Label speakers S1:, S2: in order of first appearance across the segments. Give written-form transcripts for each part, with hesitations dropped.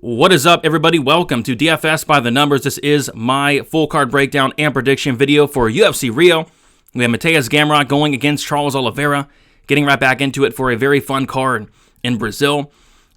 S1: What is up, everybody? Welcome to DFS by the Numbers. This is my full card breakdown and prediction video for UFC Rio. We have Mateusz Gamrot going against Charles Oliveira, getting right back into it for a very fun card in Brazil.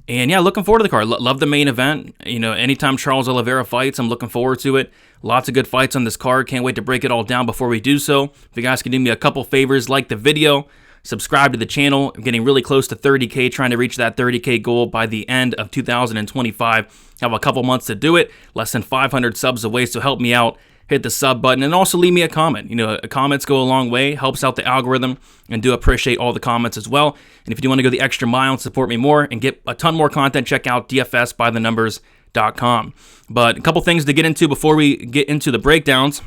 S1: And yeah, looking forward to the card. Love the main event. You know, anytime Charles Oliveira fights, I'm looking forward to it. Lots of good fights on this card. Can't wait to break it all down before we do so. If you guys can do me a couple favors, like the video, subscribe to the channel. I'm getting really close to 30K, trying to reach that 30K goal by the end of 2025. Have a couple months to do it. Less than 500 subs away, so help me out. Hit the sub button and also leave me a comment. You know, comments go a long way, helps out the algorithm, and do appreciate all the comments as well. And if you do want to go the extra mile and support me more and get a ton more content, check out dfsbythenumbers.com. But a couple things to get into before we get into the breakdowns.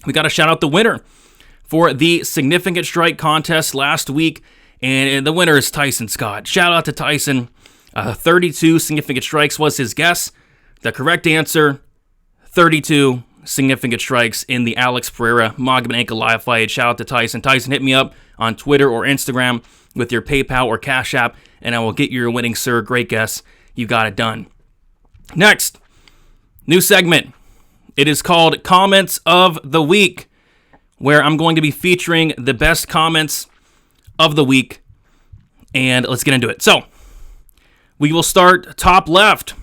S1: We got to shout out the winner for the Significant Strike contest last week, and the winner is Tyson Scott. Shout out to Tyson. 32 Significant Strikes was his guess. The correct answer, 32 Significant Strikes in the Alex Pereira Magomed Ankalaev fight. Shout out to Tyson. Tyson, hit me up on Twitter or Instagram with your PayPal or Cash App, and I will get you your winning, sir. Great guess. You got it done. Next, new segment. It is called Comments of the Week, where I'm going to be featuring the best comments of the week. And let's get into it. So, we will start top left.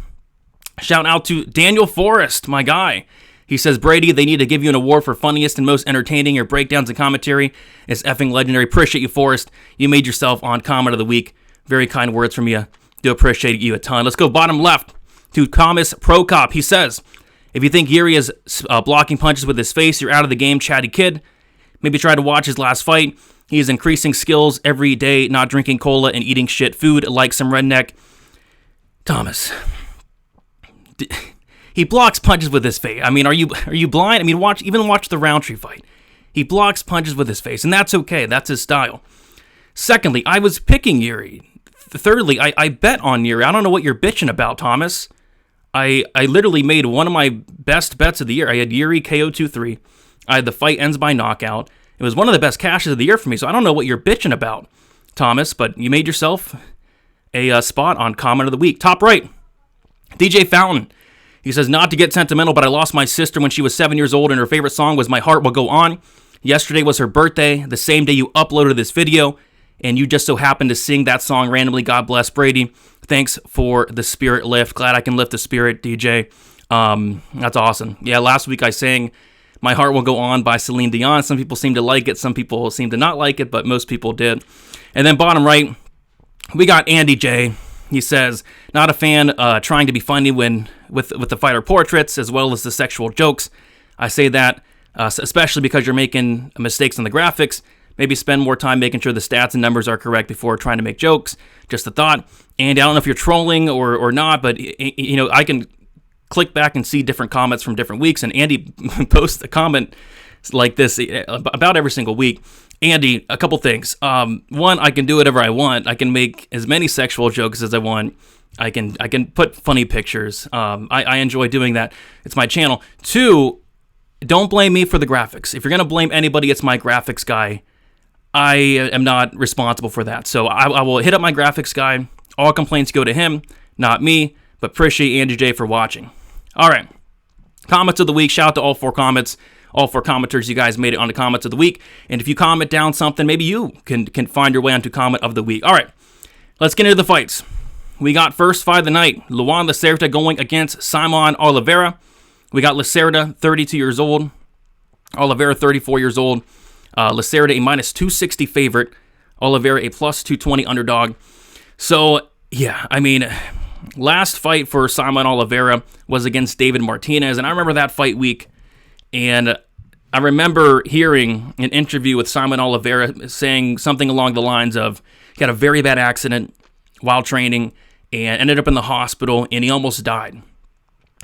S1: Shout out to Daniel Forrest, my guy. He says, Brady, they need to give you an award for funniest and most entertaining. Your breakdowns and commentary is effing legendary. Appreciate you, Forrest. You made yourself on Comment of the Week. Very kind words from you. Do appreciate you a ton. Let's go bottom left to Thomas Prokop. He says, if you think Yuri is blocking punches with his face, you're out of the game, chatty kid. Maybe try to watch his last fight. He is increasing skills every day, not drinking cola and eating shit food like some redneck. Thomas, he blocks punches with his face. I mean, are you blind? I mean, watch the Roundtree fight. He blocks punches with his face, and that's okay. That's his style. Secondly, I was picking Yuri. Thirdly, I bet on Yuri. I don't know what you're bitching about, Thomas. I literally made one of my best bets of the year. I had Yuri KO 2-3. I had the fight ends by knockout. It was one of the best cashes of the year for me, so I don't know what you're bitching about, Thomas, but you made yourself a spot on Comment of the Week. Top right, DJ Fountain. He says, not to get sentimental, but I lost my sister when she was 7 years old, and her favorite song was My Heart Will Go On. Yesterday was her birthday, the same day you uploaded this video, and you just so happened to sing that song randomly. God bless, Brady. Thanks for the spirit lift. Glad I can lift the spirit, DJ. That's awesome. Yeah, last week I sang My Heart Will Go On by Celine Dion. Some people seem to like it. Some people seem to not like it, but most people did. And then bottom right, we got Andy J. He says, not a fan trying to be funny with the fighter portraits as well as the sexual jokes. I say that especially because you're making mistakes on the graphics. Maybe spend more time making sure the stats and numbers are correct before trying to make jokes. Just a thought. And I don't know if you're trolling or not, but you know, I can click back and see different comments from different weeks, and Andy posts a comment like this about every single week. Andy, a couple things. One, I can do whatever I want. I can make as many sexual jokes as I want. I can put funny pictures. I enjoy doing that. It's my channel. Two, don't blame me for the graphics. If you're going to blame anybody, it's my graphics guy. I am not responsible for that. So I will hit up my graphics guy. All complaints go to him, not me. But appreciate Andy J for watching. All right. Comments of the week. Shout out to all four comments. All four commenters, you guys made it on the comments of the week. And if you comment down something, maybe you can find your way onto comment of the week. All right, let's get into the fights. We got first fight of the night, Luan Lacerda going against Simon Oliveira. We got Lacerda, 32 years old. Oliveira, 34 years old. Lacerda, a minus 260 favorite. Oliveira, a plus 220 underdog. So, yeah, I mean, last fight for Simon Oliveira was against David Martinez. And I remember that fight week. And I remember hearing an interview with Simon Oliveira saying something along the lines of he had a very bad accident while training and ended up in the hospital, and he almost died.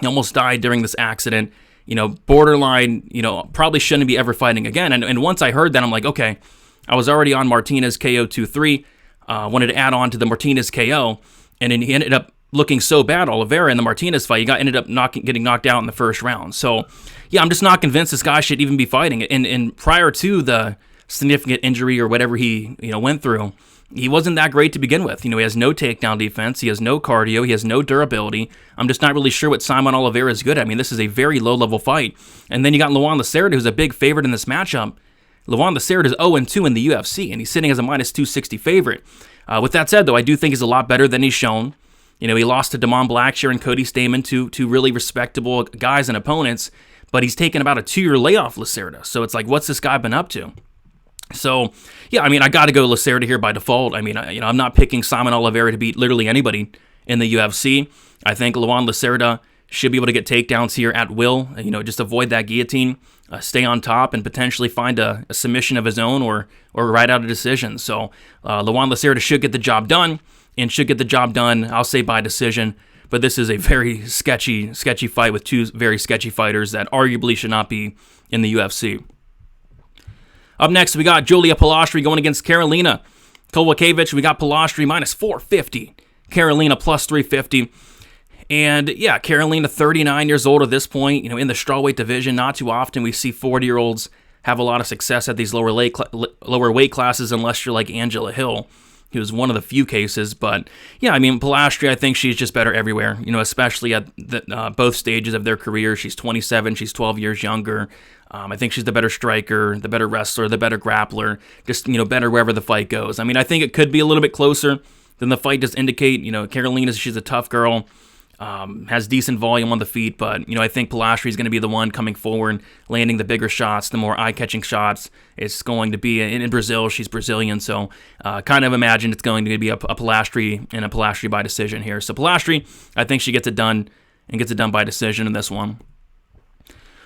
S1: He almost died during this accident. You know, borderline, you know, probably shouldn't be ever fighting again. And once I heard that, I'm like, okay, I was already on Martinez KO 2-3, wanted to add on to the Martinez KO, and then he ended up looking so bad, Oliveira, in the Martinez fight. He ended up getting knocked out in the first round. So, yeah, I'm just not convinced this guy should even be fighting. And prior to the significant injury or whatever he went through, he wasn't that great to begin with. He has no takedown defense. He has no cardio. He has no durability. I'm just not really sure what Simon Oliveira is good at. I mean, this is a very low-level fight. And then you got Lacerda, who's a big favorite in this matchup. Lacerda is 0-2 in the UFC, and he's sitting as a minus 260 favorite. With that said, though, I do think he's a lot better than he's shown. He lost to Damon Blackshear and Cody Stamann, two really respectable guys and opponents, but he's taken about a 2-year layoff, Lacerda. So it's like, what's this guy been up to? So, yeah, I mean, I got to go Lacerda here by default. I mean, I'm not picking Simon Oliveira to beat literally anybody in the UFC. I think Lacerda should be able to get takedowns here at will, just avoid that guillotine, stay on top, and potentially find a submission of his own or ride out a decision. So, Lacerda should get the job done. And should get the job done, I'll say by decision. But this is a very sketchy fight with two very sketchy fighters that arguably should not be in the UFC. Up next, we got Julia Polastri going against Karolina Kowalkiewicz. We got Polastri minus 450, Karolina plus 350. And yeah, Karolina, 39 years old at this point. In the strawweight division, not too often we see 40-year-olds have a lot of success at these lower weight classes, unless you're like Angela Hill. He was one of the few cases, but yeah, I mean, Polastri, I think she's just better everywhere, especially at both stages of their career. She's 27, she's 12 years younger. I think she's the better striker, the better wrestler, the better grappler, just, better wherever the fight goes. I mean, I think it could be a little bit closer than the fight does indicate. Karolina, she's a tough girl. Has decent volume on the feet, but I think Polastri is going to be the one coming forward, landing the bigger shots, the more eye-catching shots. It's going to be in Brazil. She's Brazilian, so kind of imagine it's going to be a Polastri and a Polastri by decision here. So Polastri, I think she gets it done and gets it done by decision in this one.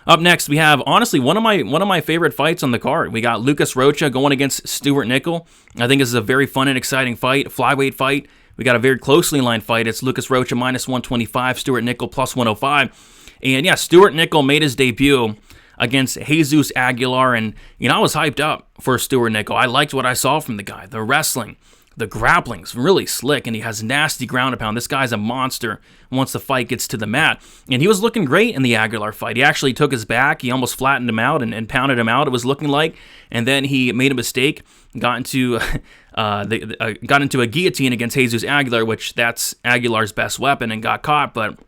S1: Up next, we have, honestly, one of my favorite fights on the card. We got Lucas Rocha going against Stuart Nicoll. I think this is a very fun and exciting fight, flyweight fight. We got a very closely lined fight. It's Lucas Rocha minus 125, Stuart Nicoll plus 105. And yeah, Stuart Nicoll made his debut against Jesus Aguilar, and I was hyped up for Stuart Nicoll. I liked what I saw from the guy. The wrestling, the grappling's really slick, and he has nasty ground and pound. This guy's a monster once the fight gets to the mat. And he was looking great in the Aguilar fight. He actually took his back. He almost flattened him out and pounded him out, it was looking like. And then he made a mistake, got into a guillotine against Jesus Aguilar, which that's Aguilar's best weapon, and got caught. But,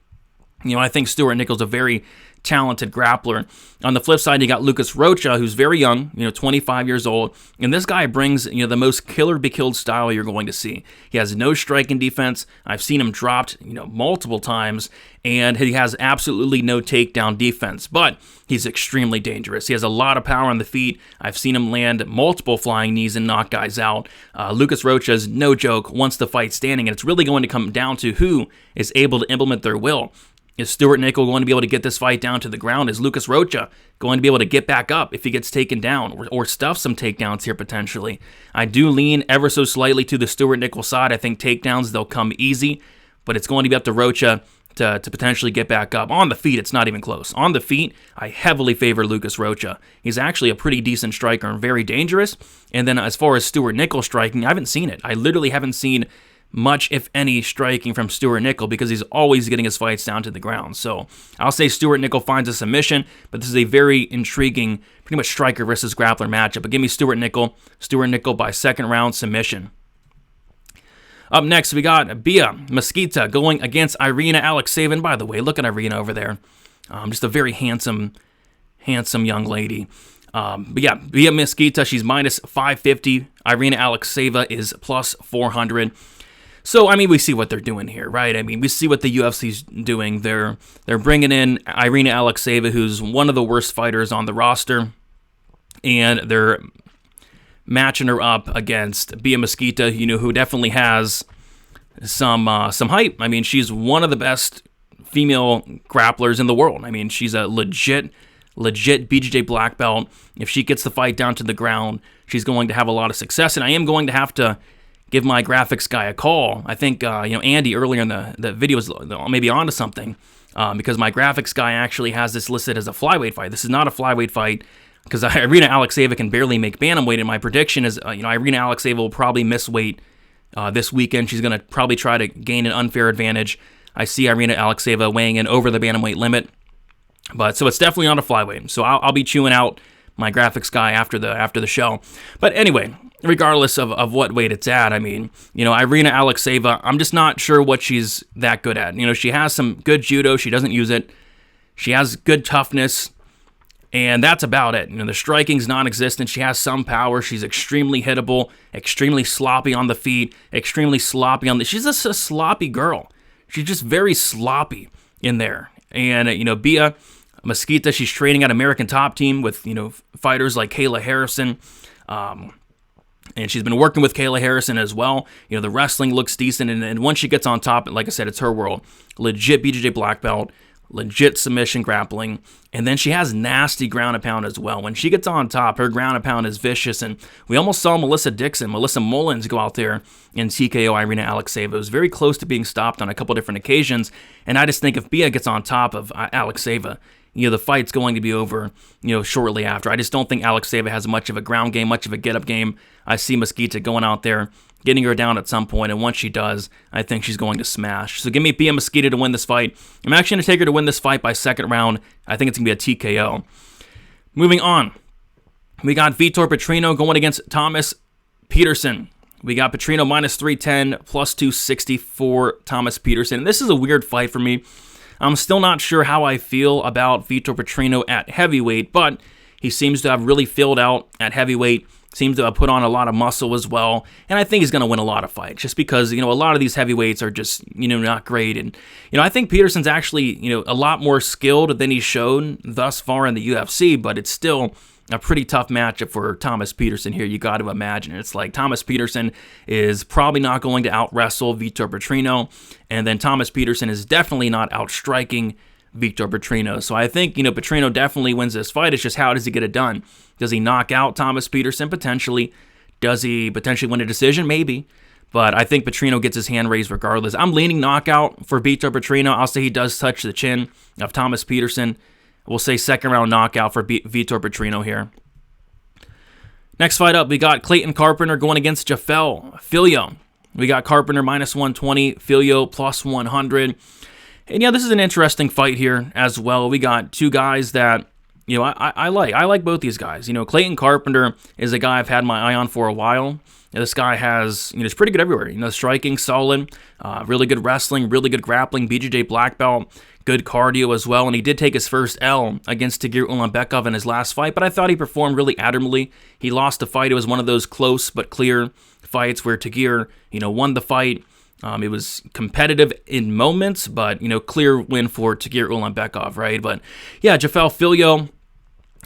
S1: I think Stuart Nicoll's a very talented grappler. On the flip side, you got Lucas Rocha, who's very young, 25 years old, and this guy brings, the most killer-be-killed style you're going to see. He has no striking defense. I've seen him dropped, multiple times, and he has absolutely no takedown defense, but he's extremely dangerous. He has a lot of power on the feet. I've seen him land multiple flying knees and knock guys out. Lucas Rocha is no joke once the fight's standing, and it's really going to come down to who is able to implement their will. Is Stuart Nicoll going to be able to get this fight down to the ground? Is Lucas Rocha going to be able to get back up if he gets taken down or stuff some takedowns here potentially? I do lean ever so slightly to the Stuart Nicoll side. I think takedowns, they'll come easy, but it's going to be up to Rocha to potentially get back up. On the feet, it's not even close. On the feet, I heavily favor Lucas Rocha. He's actually a pretty decent striker and very dangerous. And then as far as Stuart Nicoll striking, I haven't seen it. I literally haven't seen much, if any, striking from Stuart Nicoll because he's always getting his fights down to the ground. So I'll say Stuart Nicoll finds a submission, but this is a very intriguing, pretty much striker versus grappler matchup. But give me Stuart Nicoll by second round submission. Up next, we got Bia Mesquita going against Irina Alekseeva. And by the way, look at Irina over there. Just a very handsome young lady. But yeah, Bia Mesquita, she's minus 550. Irina Alekseeva is plus 400. So, I mean, we see what they're doing here, right? I mean, we see what the UFC's doing. They're bringing in Irina Alekseeva, who's one of the worst fighters on the roster, and they're matching her up against Bia Mesquita, who definitely has some hype. I mean, she's one of the best female grapplers in the world. I mean, she's a legit BJJ black belt. If she gets the fight down to the ground, she's going to have a lot of success, and I am going to have to give my graphics guy a call. I think, Andy earlier in the video was maybe onto something because my graphics guy actually has this listed as a flyweight fight. This is not a flyweight fight because Irina Alekseeva can barely make bantamweight, and my prediction is, Irina Alekseeva will probably miss weight this weekend. She's going to probably try to gain an unfair advantage. I see Irina Alekseeva weighing in over the bantamweight limit, so it's definitely not a flyweight. So I'll be chewing out my graphics guy after the show. But anyway, regardless of what weight it's at. I mean, Irina Alekseeva, I'm just not sure what she's that good at. She has some good judo. She doesn't use it. She has good toughness, and that's about it. The striking's non-existent. She has some power. She's extremely hittable, extremely sloppy on the feet, extremely sloppy on the... She's just a sloppy girl. She's just very sloppy in there. And, Bia Mesquita, she's training at American Top Team with, fighters like Kayla Harrison. And she's been working with Kayla Harrison as well. The wrestling looks decent. And once she gets on top, like I said, it's her world. Legit BJJ black belt, legit submission grappling. And then she has nasty ground and pound as well. When she gets on top, her ground and pound is vicious. And we almost saw Melissa Mullins go out there and TKO Irina Alekseeva. It was very close to being stopped on a couple different occasions. And I just think if Bia gets on top of Alekseeva, the fight's going to be over, shortly after. I just don't think Alekseeva has much of a ground game, much of a get-up game. I see Mesquita going out there, getting her down at some point, and once she does, I think she's going to smash. So give me Bia Mesquita to win this fight. I'm actually going to take her to win this fight by second round. I think it's going to be a TKO. Moving on, we got Vitor Petrino going against Thomas Petersen. We got Petrino minus 310, plus 260 for Thomas Petersen. And this is a weird fight for me. I'm still not sure how I feel about Vitor Petrino at heavyweight, but he seems to have really filled out at heavyweight, seems to have put on a lot of muscle as well, and I think he's going to win a lot of fights, just because, a lot of these heavyweights are just, not great, and, I think Petersen's actually, a lot more skilled than he's shown thus far in the UFC, but it's still a pretty tough matchup for Thomas Petersen here, you got to imagine. It's like Thomas Petersen is probably not going to out-wrestle Vitor Petrino, and then Thomas Petersen is definitely not out-striking Vitor Petrino. So I think, Petrino definitely wins this fight. It's just how does he get it done? Does he knock out Thomas Petersen? Potentially. Does he potentially win a decision? Maybe. But I think Petrino gets his hand raised regardless. I'm leaning knockout for Vitor Petrino. I'll say he does touch the chin of Thomas Petersen. We'll say second round knockout for Vitor Petrino here. Next fight up, we got Clayton Carpenter going against Jafel Filho. We got Carpenter minus 120, Filho plus 100. And yeah, this is an interesting fight here as well. We got two guys that, I like. I like both these guys. Clayton Carpenter is a guy I've had my eye on for a while. This guy has, he's pretty good everywhere. Striking, solid, really good wrestling, really good grappling, BJJ black belt, good cardio as well. And he did take his first L against Tagir Ulanbekov in his last fight, but I thought he performed really admirably. He lost the fight. It was one of those close but clear fights where Tagir, won the fight. It was competitive in moments, but, clear win for Tagir Ulanbekov, right? But yeah, Jafel Filho,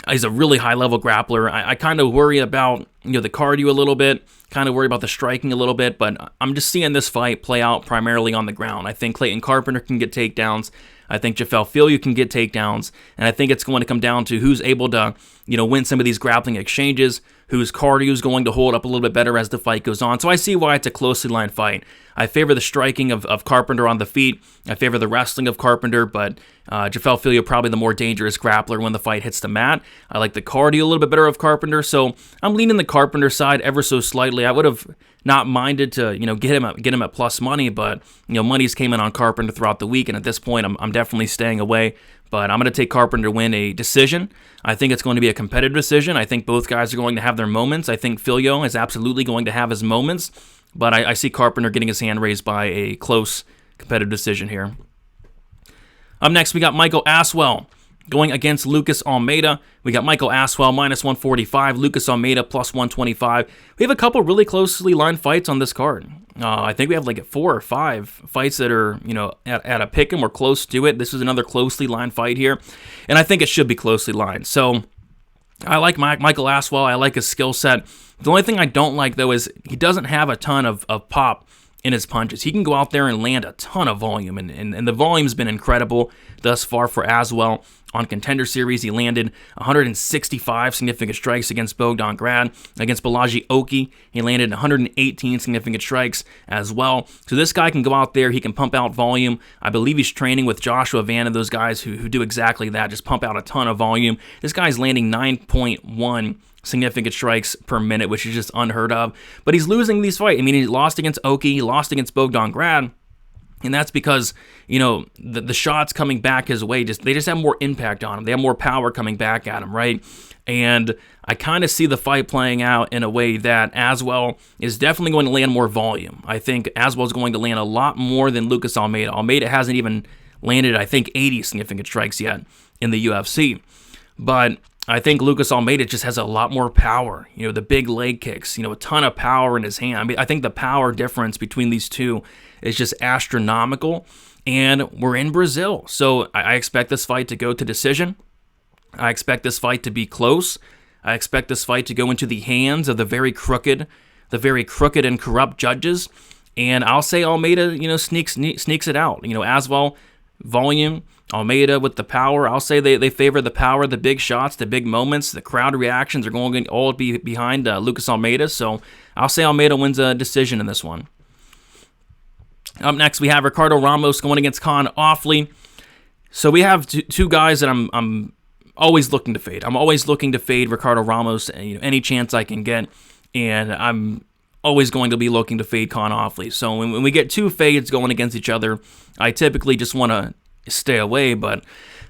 S1: he's a really high-level grappler. I kind of worry about, the cardio a little bit, kind of worry about the striking a little bit, but I'm just seeing this fight play out primarily on the ground. I think Clayton Carpenter can get takedowns. I think Jafel Filho can get takedowns, and I think it's going to come down to who's able to, win some of these grappling exchanges, whose cardio is going to hold up a little bit better as the fight goes on. So I see why it's a closely lined fight. I favor the striking of Carpenter on the feet. I favor the wrestling of Carpenter, but Jafel Filho probably the more dangerous grappler when the fight hits the mat. I like the cardio a little bit better of Carpenter, so I'm leaning the Carpenter side ever so slightly. I would have not minded to, get him at plus money, but, money's came in on Carpenter throughout the week, and at this point, I'm definitely staying away. But I'm going to take Carpenter to win a decision. I think it's going to be a competitive decision. I think both guys are going to have their moments. I think Filho is absolutely going to have his moments. But I see Carpenter getting his hand raised by a close competitive decision here. Up next, we got Michael Aswell going against Lucas Almeida. We got Michael Aswell minus 145, Lucas Almeida plus 125. We have a couple really closely lined fights on this card. I think we have like 4 or 5 fights that are, at a pick 'em or close to it. This is another closely lined fight here, and I think it should be closely lined. So I like Michael Aswell. I like his skill set. The only thing I don't like, though, is he doesn't have a ton of pop in his punches. He can go out there and land a ton of volume, and the volume's been incredible thus far for Aswell. On Contender Series, he landed 165 significant strikes against Bogdan Grad. Against Balaji Oki, he landed 118 significant strikes as well. So this guy can go out there, he can pump out volume. I believe he's training with Joshua Vanna, those guys who do exactly that, just pump out a ton of volume. This guy's landing 9.1 significant strikes per minute, which is just unheard of. But he's losing these fights. I mean, he lost against Oki, he lost against Bogdan Grad. And that's because, the shots coming back his way, they just have more impact on him. They have more power coming back at him, right? And I kind of see the fight playing out in a way that Aswell is definitely going to land more volume. I think Aswell is going to land a lot more than Lucas Almeida. Almeida hasn't even landed, I think, 80 significant strikes yet in the UFC. But I think Lucas Almeida just has a lot more power. The big leg kicks, a ton of power in his hand. I mean, I think the power difference between these two is just astronomical. And we're in Brazil, so I expect this fight to go to decision. I expect this fight to be close. I expect this fight to go into the hands of the very crooked and corrupt judges. And I'll say Almeida, sneaks it out. Aswell, volume, Almeida with the power. I'll say they favor the power, the big shots, the big moments. The crowd reactions are going to all be behind Lucas Almeida. So I'll say Almeida wins a decision in this one. Up next, we have Ricardo Ramos going against Con Ofli. So we have two guys that I'm always looking to fade. I'm always looking to fade Ricardo Ramos any chance I can get, and I'm always going to be looking to fade Con Ofli. So when we get two fades going against each other, I typically just want to stay away. But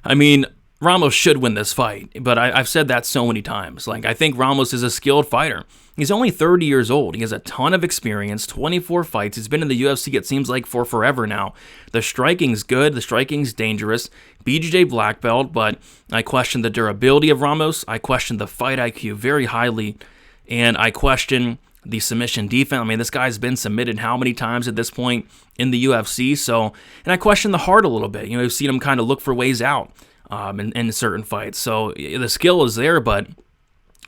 S1: I mean, Ramos should win this fight, but I've said that so many times. I think Ramos is a skilled fighter. He's only 30 years old. He has a ton of experience, 24 fights. He's been in the UFC, it seems like, for forever now. The striking's good. The striking's dangerous. BJJ black belt, but I question the durability of Ramos. I question the fight IQ very highly, and I question the submission defense. I mean, this guy's been submitted how many times at this point in the UFC? And I question the heart a little bit. I've seen him kind of look for ways out in certain fights. So the skill is there, but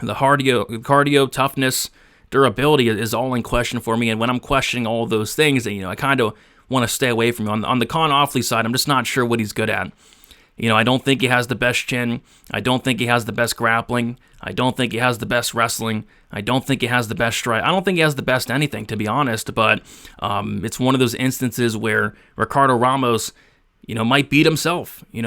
S1: the cardio, toughness, durability is all in question for me. And when I'm questioning all of those things, I kind of want to stay away from him. On the Con Ofli side, I'm just not sure what he's good at. I don't think he has the best chin. I don't think he has the best grappling. I don't think he has the best wrestling. I don't think he has the best strike. I don't think he has the best anything, to be honest. But it's one of those instances where Ricardo Ramos, might beat himself. He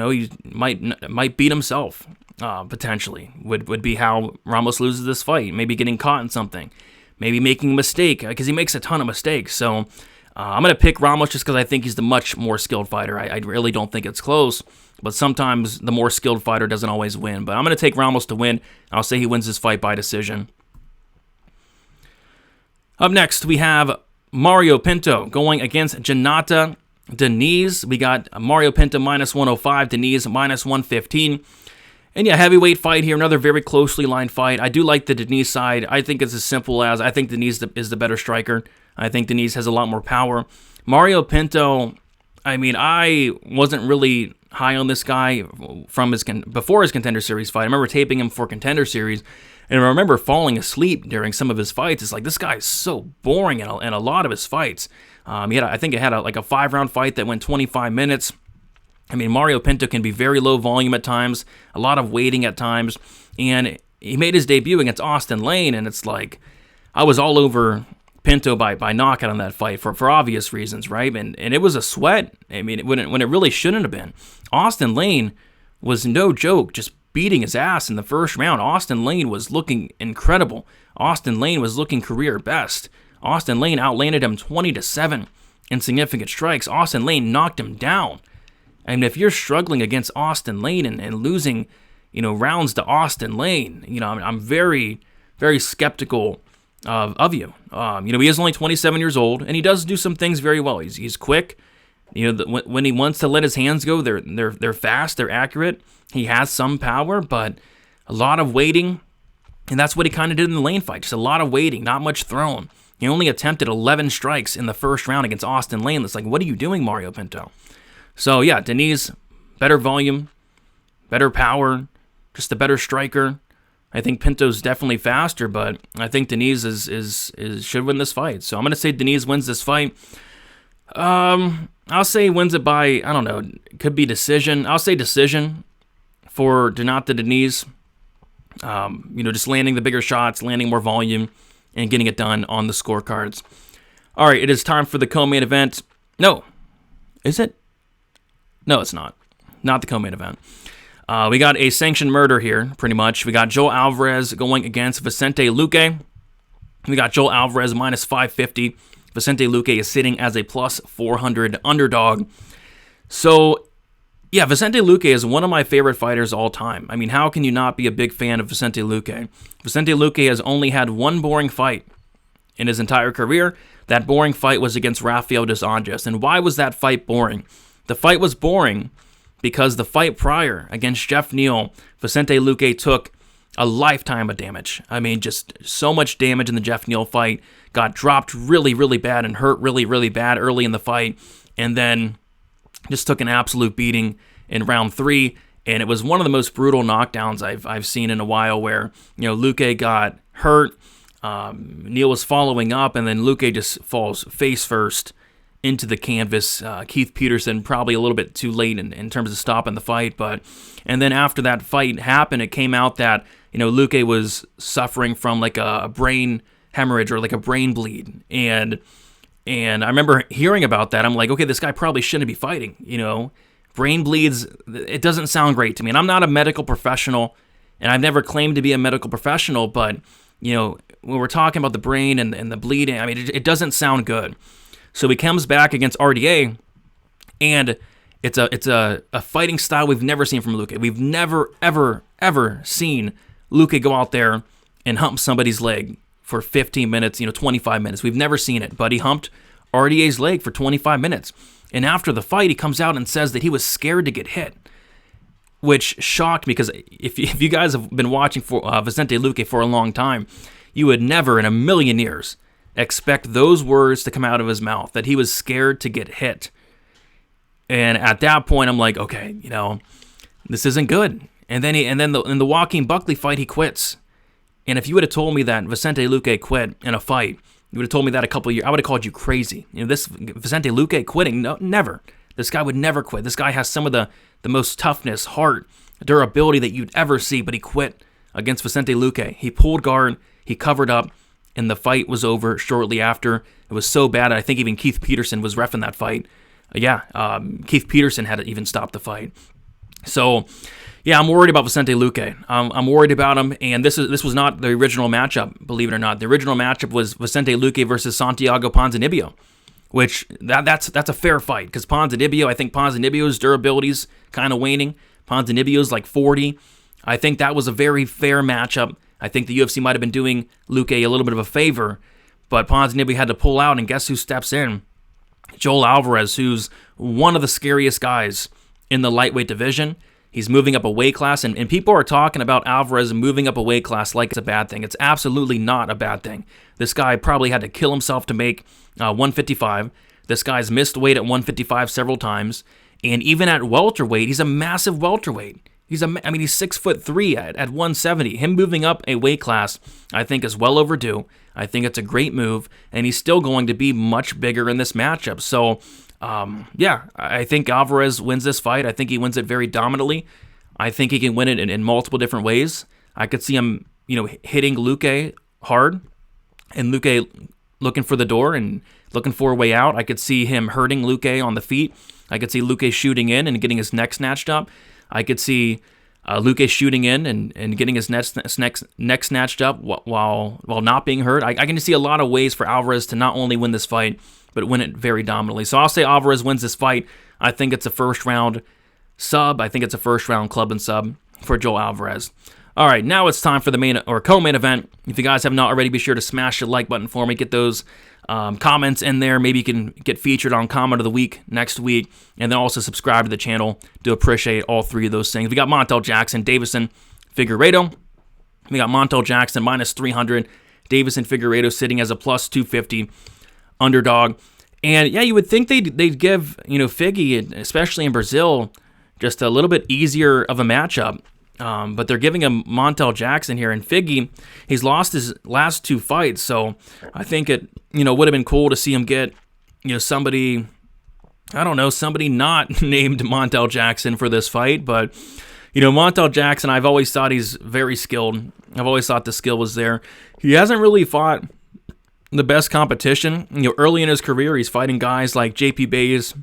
S1: might beat himself. Potentially would be how Ramos loses this fight. Maybe getting caught in something, maybe making a mistake, because he makes a ton of mistakes. So I'm going to pick Ramos just because I think he's the much more skilled fighter. I really don't think it's close, but sometimes the more skilled fighter doesn't always win. But I'm going to take Ramos to win. I'll say he wins this fight by decision. Up next, we have Mario Pinto going against Janata Diniz. We got Mario Pinto minus 105, Diniz minus 115. And yeah, heavyweight fight here, another very closely lined fight. I do like the Diniz side. I think it's as simple as I think Diniz is the better striker. I think Diniz has a lot more power. Mario Pinto, I mean, I wasn't really high on this guy from before his Contender Series fight. I remember taping him for Contender Series, and I remember falling asleep during some of his fights. It's like, this guy is so boring in a lot of his fights. I think it had a 5-round fight that went 25 minutes. I mean, Mario Pinto can be very low volume at times, a lot of waiting at times, and he made his debut against Austin Lane, and it's like, I was all over Pinto by knockout on that fight for obvious reasons, right? And it was a sweat. I mean, when it really shouldn't have been. Austin Lane was no joke, just beating his ass in the first round. Austin Lane was looking incredible. Austin Lane was looking career best. Austin Lane outlanded him 20-7 in significant strikes. Austin Lane knocked him down. And if you're struggling against Austin Lane and losing, rounds to Austin Lane, I'm very, very skeptical of you. He is only 27 years old, and he does do some things very well. He's quick. When he wants to let his hands go, they're fast, they're accurate. He has some power, but a lot of waiting, and that's what he kind of did in the Lane fight. Just a lot of waiting, not much thrown. He only attempted 11 strikes in the first round against Austin Lane. It's like, what are you doing, Mario Pinto? So yeah, Diniz, better volume, better power, just a better striker. I think Pinto's definitely faster, but I think Diniz is should win this fight. So I'm gonna say Diniz wins this fight. I'll say he wins it by, I don't know, it could be decision. I'll say decision for Janata Diniz. Just landing the bigger shots, landing more volume, and getting it done on the scorecards. All right, it is time for the co-main event. No, is it? No, it's not. Not the co-main event. We got a sanctioned murder here, pretty much. We got Joel Alvarez going against Vicente Luque. We got Joel Alvarez minus 550. Vicente Luque is sitting as a plus 400 underdog. So, Yeah, Vicente Luque is one of my favorite fighters all time. I mean, how can you not be a big fan of Vicente Luque? Vicente Luque has only had one boring fight in his entire career. That boring fight was against Rafael dos Anjos. And why was that fight boring? The fight was boring because the fight prior against Jeff Neal, Vicente Luque took a lifetime of damage. I mean, just so much damage in the Jeff Neal fight. Got dropped really, really bad and hurt really, really bad early in the fight. And then just took an absolute beating in round 3, and it was one of the most brutal knockdowns I've seen in a while, where Luque got hurt, Neal was following up, and then Luque just falls face first into the canvas. Keith Petersen probably a little bit too late in terms of stopping the fight, and then after that fight happened, it came out that Luque was suffering from like a brain hemorrhage or like a brain bleed, and I remember hearing about that. I'm like, okay, this guy probably shouldn't be fighting, Brain bleeds, it doesn't sound great to me. And I'm not a medical professional, and I've never claimed to be a medical professional, but, when we're talking about the brain and the bleeding, I mean, it doesn't sound good. So he comes back against RDA, and it's a fighting style we've never seen from Luque. We've never, ever, ever seen Luque go out there and hump somebody's leg for 15 minutes, 25 minutes. We've never seen it, but he humped RDA's leg for 25 minutes. And after the fight, he comes out and says that he was scared to get hit, which shocked me, because if you guys have been watching for Vicente Luque for a long time, you would never in a million years expect those words to come out of his mouth, that he was scared to get hit. And at that point, I'm like, okay, this isn't good. And then in the Joaquin Buckley fight, he quits. And if you would have told me that Vicente Luque quit in a fight, you would have told me that a couple of years, I would have called you crazy. This Vicente Luque quitting, no, never. This guy would never quit. This guy has some of the most toughness, heart, durability that you'd ever see, but he quit against Vicente Luque. He pulled guard, he covered up, and the fight was over shortly after. It was so bad, I think even Keith Petersen was reffing that fight. Keith Petersen had to even stop the fight. So, yeah, I'm worried about Vicente Luque. I'm worried about him, and this was not the original matchup, believe it or not. The original matchup was Vicente Luque versus Santiago Ponzinibbio, which that's a fair fight, because I think Ponzinibbio's durability's kind of waning. Ponzinibbio's like 40. I think that was a very fair matchup. I think the UFC might have been doing Luque a little bit of a favor, but Ponzinibbio had to pull out, and guess who steps in? Joel Alvarez, who's one of the scariest guys in the lightweight division. He's moving up a weight class, and people are talking about Alvarez moving up a weight class like it's a bad thing. It's absolutely not a bad thing. This guy probably had to kill himself to make 155. This guy's missed weight at 155 several times, and even at welterweight, he's a massive welterweight. He's 6'3" at 170. Him moving up a weight class, I think, is well overdue. I think it's a great move, and he's still going to be much bigger in this matchup. So, I think Alvarez wins this fight. I think he wins it very dominantly. I think he can win it in multiple different ways. I could see him, hitting Luque hard, and Luque looking for the door and looking for a way out. I could see him hurting Luque on the feet. I could see Luque shooting in and getting his neck snatched up. I could see Luque shooting in and getting his neck snatched up while not being hurt. I can see a lot of ways for Alvarez to not only win this fight, but win it very dominantly. So I'll say Alvarez wins this fight. I think it's a first-round sub. I think it's a first-round club and sub for Joel Alvarez. All right, now it's time for the main or co-main event. If you guys have not already, be sure to smash the like button for me. Get those comments in there. Maybe you can get featured on Comment of the Week next week. And then also subscribe to the channel. Do appreciate all three of those things. We got Montel Jackson, Davison, Figueiredo. We got Montel Jackson minus 300. Davison Figueiredo sitting as a plus 250 underdog. And yeah, you would think they'd give Figgy, especially in Brazil, just a little bit easier of a matchup. But they're giving him Montel Jackson here, and Figgy, he's lost his last two fights, so I think it would have been cool to see him get somebody, I don't know, somebody not named Montel Jackson for this fight. But Montel Jackson, I've always thought he's very skilled. I've always thought the skill was there. He hasn't really fought the best competition. Early in his career, he's fighting guys like JP Bays,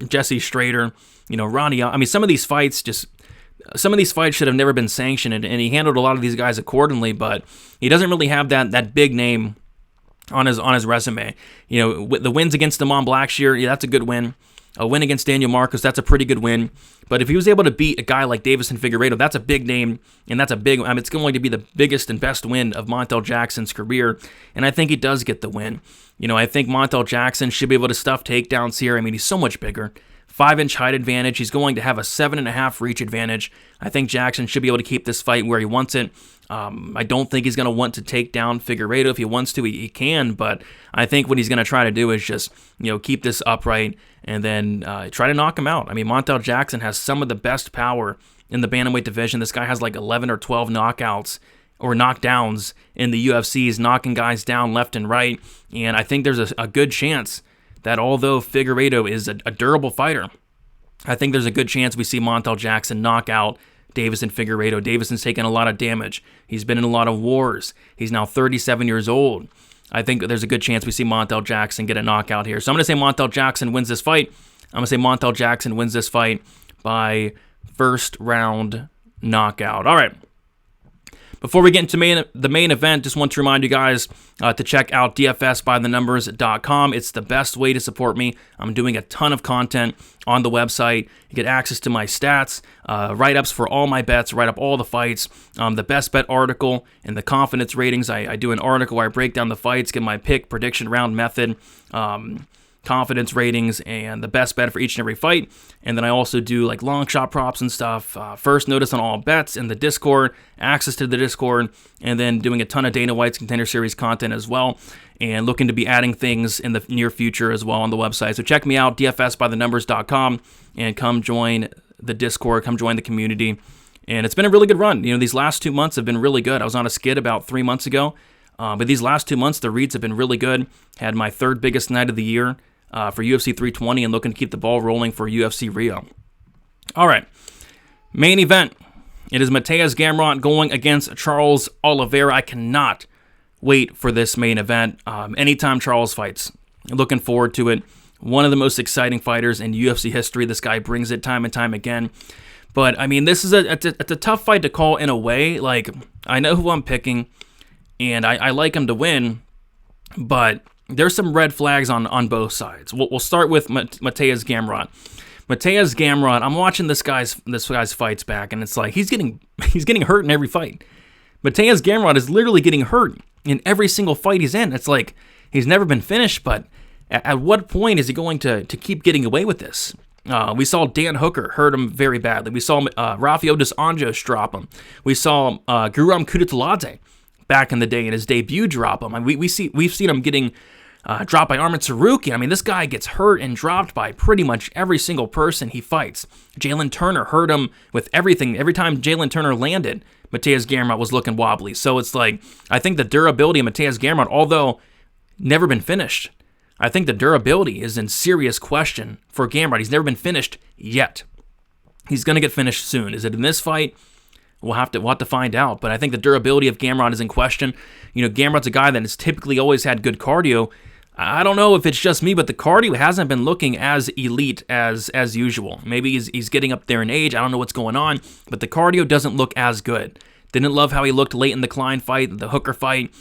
S1: Jesse Strader, Ronnie. I mean, some of these fights should have never been sanctioned, and he handled a lot of these guys accordingly, but he doesn't really have that big name on his resume. The wins against Damon Blackshear, yeah, that's a good win. A win against Daniel Marcos, that's a pretty good win. But if he was able to beat a guy like Deiveson Figueiredo, that's a big name, and that's a big, it's going to be the biggest and best win of Montel Jackson's career, and I think he does get the win. I think Montel Jackson should be able to stuff takedowns here. He's so much bigger. 5-inch height advantage. He's going to have a 7.5 reach advantage. I think Jackson should be able to keep this fight where he wants it. I don't think he's going to want to take down Figueiredo. If he wants to, he can, but I think what he's going to try to do is just, keep this upright and then try to knock him out. Montel Jackson has some of the best power in the bantamweight division. This guy has like 11 or 12 knockouts or knockdowns in the UFC. He's knocking guys down left and right, and I think there's a good chance that although Figueiredo is a durable fighter, I think there's a good chance we see Montel Jackson knock out Deiveson Figueiredo. Deiveson's taken a lot of damage. He's been in a lot of wars. He's now 37 years old. I think there's a good chance we see Montel Jackson get a knockout here. So I'm going to say Montel Jackson wins this fight. I'm going to say Montel Jackson wins this fight by first round knockout. All right. Before we get into the main event, just want to remind you guys to check out dfsbythenumbers.com. It's the best way to support me. I'm doing a ton of content on the website. You get access to my stats, write-ups for all my bets, write up all the fights, the best bet article, and the confidence ratings. I do an article where I break down the fights, get my pick, prediction round method, confidence ratings, and the best bet for each and every fight. And then I also do like long shot props and stuff, first notice on all bets in the Discord, access to the Discord, and then doing a ton of Dana White's Contender Series content as well, and looking to be adding things in the near future as well on the website. So check me out, dfsbythenumbers.com, and come join the Discord, come join the community. And it's been a really good run. These last 2 months have been really good. I was on a skid about 3 months ago, but these last 2 months, the reads have been really good. Had my third biggest night of the year for UFC 320 and looking to keep the ball rolling for UFC Rio. All right, main event. It is Mateusz Gamrot going against Charles Oliveira. I cannot wait for this main event. Anytime Charles fights, looking forward to it. One of the most exciting fighters in UFC history. This guy brings it time and time again. But, this is it's a tough fight to call in a way. Like, I know who I'm picking, and I like him to win, but there's some red flags on both sides. We'll start with Mateusz Gamrot. Mateusz Gamrot, I'm watching this guy's fights back, and it's like he's getting hurt in every fight. Mateusz Gamrot is literally getting hurt in every single fight he's in. It's like he's never been finished, but at what point is he going to keep getting away with this? We saw Dan Hooker hurt him very badly. We saw Rafael dos Anjos drop him. We saw Guram Kudus back in the day in his debut drop him. We've seen him getting dropped by Arman Tsarukyan. This guy gets hurt and dropped by pretty much every single person he fights. Jalen Turner hurt him with everything. Every time Jalen Turner landed, Mateusz Gamrot was looking wobbly. So it's like, I think the durability of Mateusz Gamrot, although never been finished, I think the durability is in serious question for Gamrot. He's never been finished yet. He's going to get finished soon. Is it in this fight? We'll have to find out. But I think the durability of Gamrot is in question. Gamrot's a guy that has typically always had good cardio. I don't know if it's just me, but the cardio hasn't been looking as elite as usual. Maybe he's getting up there in age. I don't know what's going on, but the cardio doesn't look as good. Didn't love how he looked late in the Klein fight, the Hooker fight.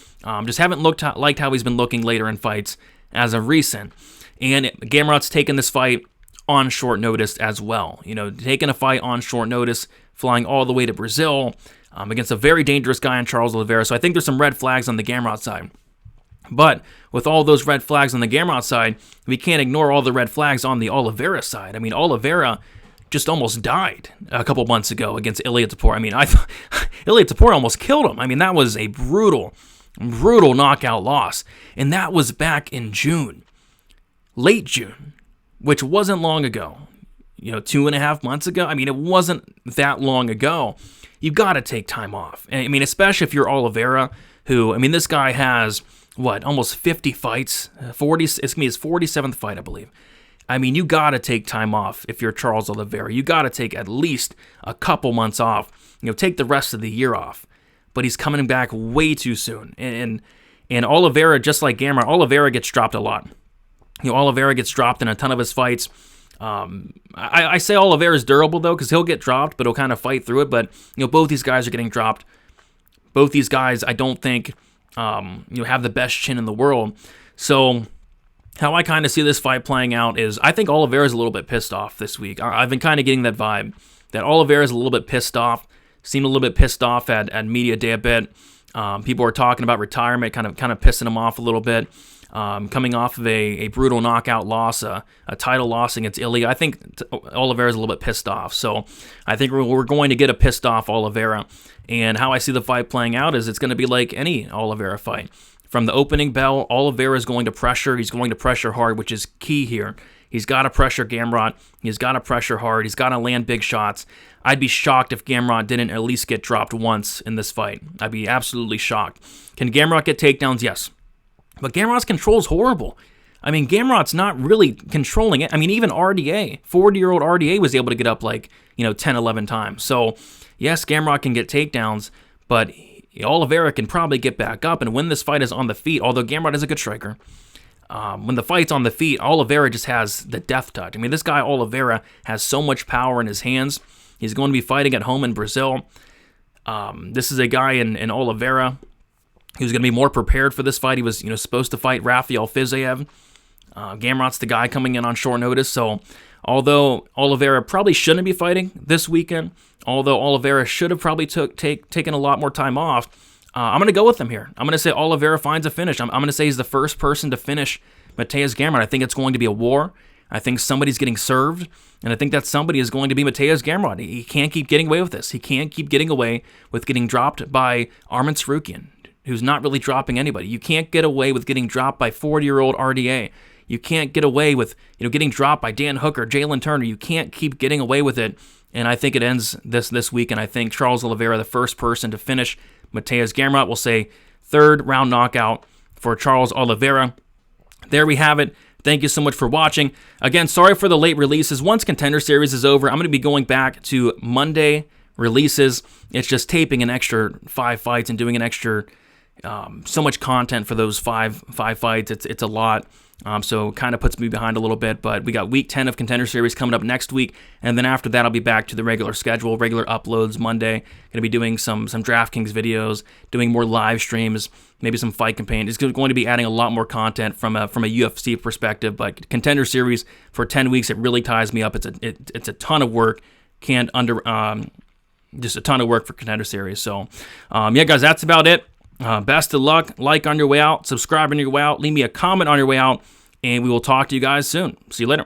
S1: Just haven't liked how he's been looking later in fights as of recent. And Gamrot's taken this fight on short notice as well. Taking a fight on short notice, flying all the way to Brazil against a very dangerous guy in Charles Oliveira. So I think there's some red flags on the Gamrot side. But with all those red flags on the Gamrot side, we can't ignore all the red flags on the Oliveira side. Oliveira just almost died a couple months ago against Ilia Topuria. I thought Ilia Topuria almost killed him. That was a brutal knockout loss. And that was back in June. Late June, which wasn't long ago. 2.5 months ago. It wasn't that long ago. You got to take time off. Especially if you're Oliveira, who, this guy has, almost 50 fights? It's going to be his 47th fight, I believe. You got to take time off if you're Charles Oliveira. You got to take at least a couple months off. Take the rest of the year off. But he's coming back way too soon. And Oliveira, just like Gamrot, Oliveira gets dropped a lot. Oliveira gets dropped in a ton of his fights. I say Oliveira's durable, though, because he'll get dropped, but he'll kind of fight through it. But, both these guys are getting dropped. Both these guys, I don't think, have the best chin in the world. So how I kind of see this fight playing out is I think Oliveira's a little bit pissed off this week. I've been kind of getting that vibe that Oliveira's a little bit pissed off, seemed a little bit pissed off at media day a bit. People are talking about retirement, kind of pissing him off a little bit. Coming off of a brutal knockout loss, a title loss against Ilya, I think Oliveira's a little bit pissed off. So I think we're going to get a pissed off Oliveira. And how I see the fight playing out is it's going to be like any Oliveira fight. From the opening bell, Oliveira is going to pressure. He's going to pressure hard, which is key here. He's got to pressure Gamrot. He's got to pressure hard. He's got to land big shots. I'd be shocked if Gamrot didn't at least get dropped once in this fight. I'd be absolutely shocked. Can Gamrot get takedowns? Yes. But Gamrot's control is horrible. I mean, Gamrot's not really controlling it. I mean, even RDA, 40-year-old RDA was able to get up 10, 11 times. So, yes, Gamrot can get takedowns, but Oliveira can probably get back up and win this fight is on the feet, although Gamrot is a good striker. When the fight's on the feet, Oliveira just has the death touch. I mean, this guy Oliveira has so much power in his hands. He's going to be fighting at home in Brazil. This is a guy in Oliveira who's going to be more prepared for this fight. He was supposed to fight Rafael Fiziev. Gamrot's the guy coming in on short notice. So although Oliveira probably shouldn't be fighting this weekend, although Oliveira should have probably taken a lot more time off, I'm going to go with him here. I'm going to say Oliveira finds a finish. I'm going to say he's the first person to finish Mateusz Gamrot. I think it's going to be a war. I think somebody's getting served, and I think that somebody is going to be Mateusz Gamrot. He can't keep getting away with this. He can't keep getting away with getting dropped by Arman Tsarukyan, who's not really dropping anybody. You can't get away with getting dropped by 40-year-old RDA. You can't get away with getting dropped by Dan Hooker, Jalen Turner. You can't keep getting away with it, and I think it ends this week, and I think Charles Oliveira, the first person to finish Mateusz Gamrot, will say third round knockout for Charles Oliveira. There we have it. Thank you so much for watching. Again, sorry for the late releases. Once Contender Series is over, I'm going to be going back to Monday releases. It's just taping an extra 5 fights and doing an extra so much content for those five fights. It's a lot. So it kind of puts me behind a little bit, but we got week 10 of Contender Series coming up next week, and then after that I'll be back to the regular schedule, regular uploads Monday. Going to be doing some Draftkings videos, doing more live streams, maybe some fight campaign. It's going to be adding a lot more content from a UFC perspective, but Contender Series for 10 weeks, it really ties me up. It's a ton of work. Just a ton of work for Contender Series. So yeah, guys, that's about it. Best of luck. Like on your way out, subscribe on your way out, leave me a comment on your way out, and we will talk to you guys soon. See you later.